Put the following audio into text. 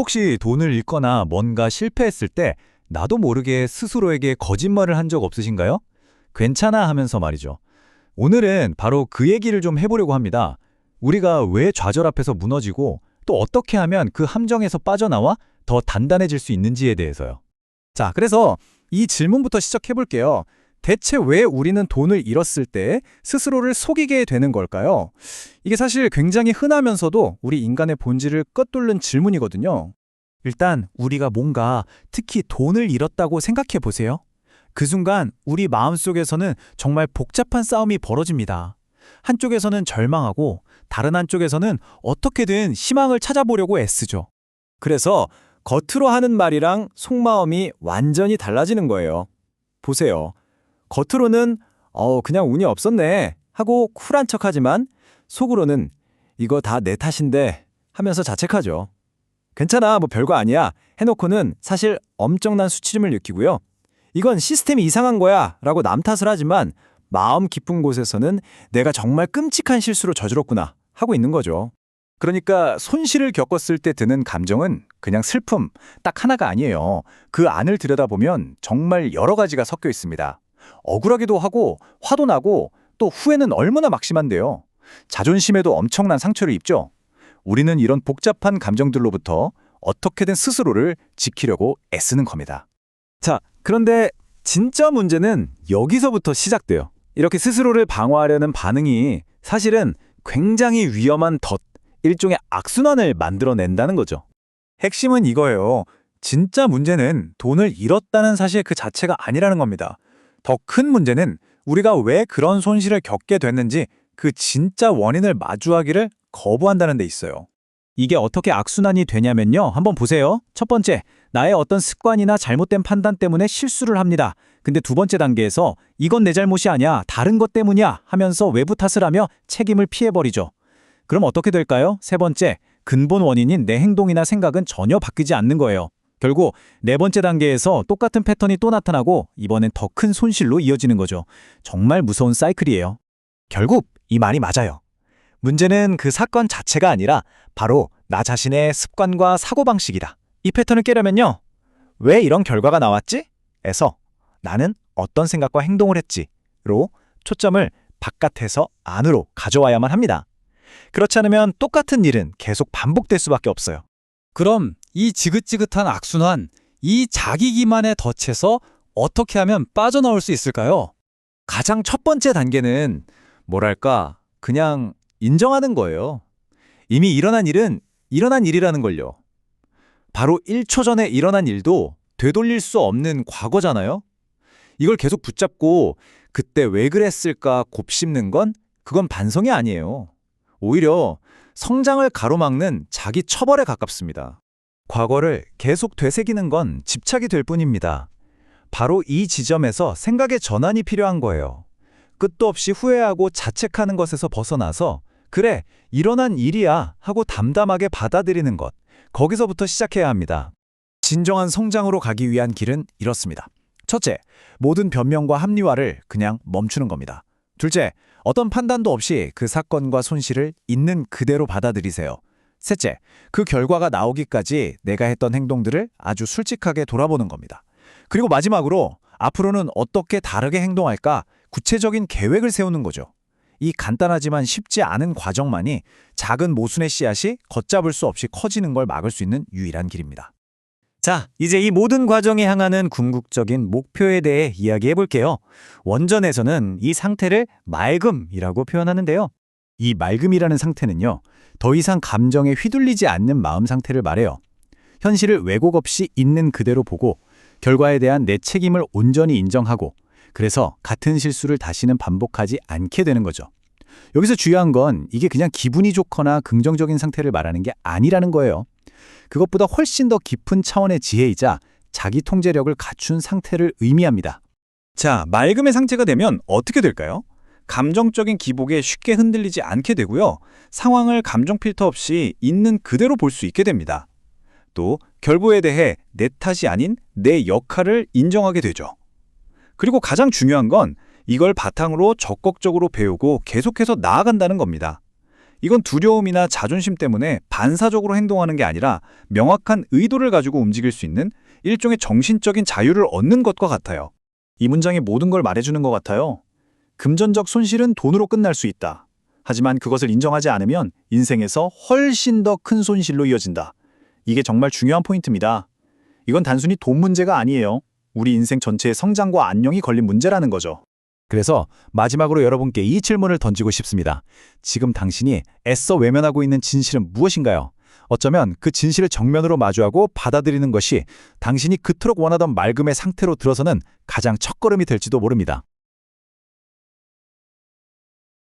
혹시 돈을 잃거나 뭔가 실패했을 때 나도 모르게 스스로에게 거짓말을 한 적 없으신가요? 괜찮아 하면서 말이죠. 오늘은 바로 그 얘기를 좀 해보려고 합니다. 우리가 왜 좌절 앞에서 무너지고 또 어떻게 하면 그 함정에서 빠져나와 더 단단해질 수 있는지에 대해서요. 자, 그래서 이 질문부터 시작해 볼게요. 대체 왜 우리는 돈을 잃었을 때 스스로를 속이게 되는 걸까요? 이게 사실 굉장히 흔하면서도 우리 인간의 본질을 꿰뚫는 질문이거든요. 일단 우리가 뭔가 특히 돈을 잃었다고 생각해 보세요. 그 순간 우리 마음속에서는 정말 복잡한 싸움이 벌어집니다. 한쪽에서는 절망하고 다른 한쪽에서는 어떻게든 희망을 찾아보려고 애쓰죠. 그래서 겉으로 하는 말이랑 속마음이 완전히 달라지는 거예요. 보세요. 겉으로는 그냥 운이 없었네 하고 쿨한 척하지만 속으로는 이거 다 내 탓인데 하면서 자책하죠. 괜찮아, 뭐 별거 아니야 해놓고는 사실 엄청난 수치심을 느끼고요. 이건 시스템이 이상한 거야 라고 남 탓을 하지만 마음 깊은 곳에서는 내가 정말 끔찍한 실수로 저질렀구나 하고 있는 거죠. 그러니까 손실을 겪었을 때 드는 감정은 그냥 슬픔, 딱 하나가 아니에요. 그 안을 들여다보면 정말 여러 가지가 섞여 있습니다. 억울하기도 하고 화도 나고 또 후회는 얼마나 막심한데요. 자존심에도 엄청난 상처를 입죠. 우리는 이런 복잡한 감정들로부터 어떻게든 스스로를 지키려고 애쓰는 겁니다. 자, 그런데 진짜 문제는 여기서부터 시작돼요. 이렇게 스스로를 방어하려는 반응이 사실은 굉장히 위험한 일종의 악순환을 만들어낸다는 거죠. 핵심은 이거예요. 진짜 문제는 돈을 잃었다는 사실 그 자체가 아니라는 겁니다. 더 큰 문제는 우리가 왜 그런 손실을 겪게 됐는지 그 진짜 원인을 마주하기를 거부한다는 데 있어요. 이게 어떻게 악순환이 되냐면요. 한번 보세요. 첫 번째, 나의 어떤 습관이나 잘못된 판단 때문에 실수를 합니다. 근데 두 번째 단계에서 이건 내 잘못이 아니야, 다른 것 때문이야 하면서 외부 탓을 하며 책임을 피해버리죠. 그럼 어떻게 될까요? 세 번째, 근본 원인인 내 행동이나 생각은 전혀 바뀌지 않는 거예요. 결국 네 번째 단계에서 똑같은 패턴이 또 나타나고 이번엔 더 큰 손실로 이어지는 거죠. 정말 무서운 사이클이에요. 결국 이 말이 맞아요. 문제는 그 사건 자체가 아니라 바로 나 자신의 습관과 사고방식이다. 이 패턴을 깨려면요. 왜 이런 결과가 나왔지? 에서 나는 어떤 생각과 행동을 했지?로 초점을 바깥에서 안으로 가져와야만 합니다. 그렇지 않으면 똑같은 일은 계속 반복될 수밖에 없어요. 그럼 이 지긋지긋한 악순환, 이 자기 기만에 덫에서 어떻게 하면 빠져나올 수 있을까요? 가장 첫 번째 단계는 그냥 인정하는 거예요. 이미 일어난 일은 일어난 일이라는 걸요. 바로 1초 전에 일어난 일도 되돌릴 수 없는 과거잖아요. 이걸 계속 붙잡고 그때 왜 그랬을까 곱씹는 그건 반성이 아니에요. 오히려 성장을 가로막는 자기 처벌에 가깝습니다. 과거를 계속 되새기는 건 집착이 될 뿐입니다. 바로 이 지점에서 생각의 전환이 필요한 거예요. 끝도 없이 후회하고 자책하는 것에서 벗어나서 그래, 일어난 일이야 하고 담담하게 받아들이는 것, 거기서부터 시작해야 합니다. 진정한 성장으로 가기 위한 길은 이렇습니다. 첫째, 모든 변명과 합리화를 그냥 멈추는 겁니다. 둘째, 어떤 판단도 없이 그 사건과 손실을 있는 그대로 받아들이세요. 셋째, 그 결과가 나오기까지 내가 했던 행동들을 아주 솔직하게 돌아보는 겁니다. 그리고 마지막으로 앞으로는 어떻게 다르게 행동할까 구체적인 계획을 세우는 거죠. 이 간단하지만 쉽지 않은 과정만이 작은 모순의 씨앗이 걷잡을 수 없이 커지는 걸 막을 수 있는 유일한 길입니다. 자, 이제 이 모든 과정에 향하는 궁극적인 목표에 대해 이야기해 볼게요. 원전에서는 이 상태를 맑음이라고 표현하는데요. 이 맑음이라는 상태는요, 더 이상 감정에 휘둘리지 않는 마음 상태를 말해요. 현실을 왜곡 없이 있는 그대로 보고 결과에 대한 내 책임을 온전히 인정하고 그래서 같은 실수를 다시는 반복하지 않게 되는 거죠. 여기서 중요한 건 이게 그냥 기분이 좋거나 긍정적인 상태를 말하는 게 아니라는 거예요. 그것보다 훨씬 더 깊은 차원의 지혜이자 자기 통제력을 갖춘 상태를 의미합니다. 자, 맑음의 상태가 되면 어떻게 될까요? 감정적인 기복에 쉽게 흔들리지 않게 되고요. 상황을 감정 필터 없이 있는 그대로 볼 수 있게 됩니다. 또 결부에 대해 내 탓이 아닌 내 역할을 인정하게 되죠. 그리고 가장 중요한 건 이걸 바탕으로 적극적으로 배우고 계속해서 나아간다는 겁니다. 이건 두려움이나 자존심 때문에 반사적으로 행동하는 게 아니라 명확한 의도를 가지고 움직일 수 있는 일종의 정신적인 자유를 얻는 것과 같아요. 이 문장이 모든 걸 말해주는 것 같아요. 금전적 손실은 돈으로 끝날 수 있다. 하지만 그것을 인정하지 않으면 인생에서 훨씬 더 큰 손실로 이어진다. 이게 정말 중요한 포인트입니다. 이건 단순히 돈 문제가 아니에요. 우리 인생 전체의 성장과 안녕이 걸린 문제라는 거죠. 그래서 마지막으로 여러분께 이 질문을 던지고 싶습니다. 지금 당신이 애써 외면하고 있는 진실은 무엇인가요? 어쩌면 그 진실을 정면으로 마주하고 받아들이는 것이 당신이 그토록 원하던 맑음의 상태로 들어서는 가장 첫걸음이 될지도 모릅니다.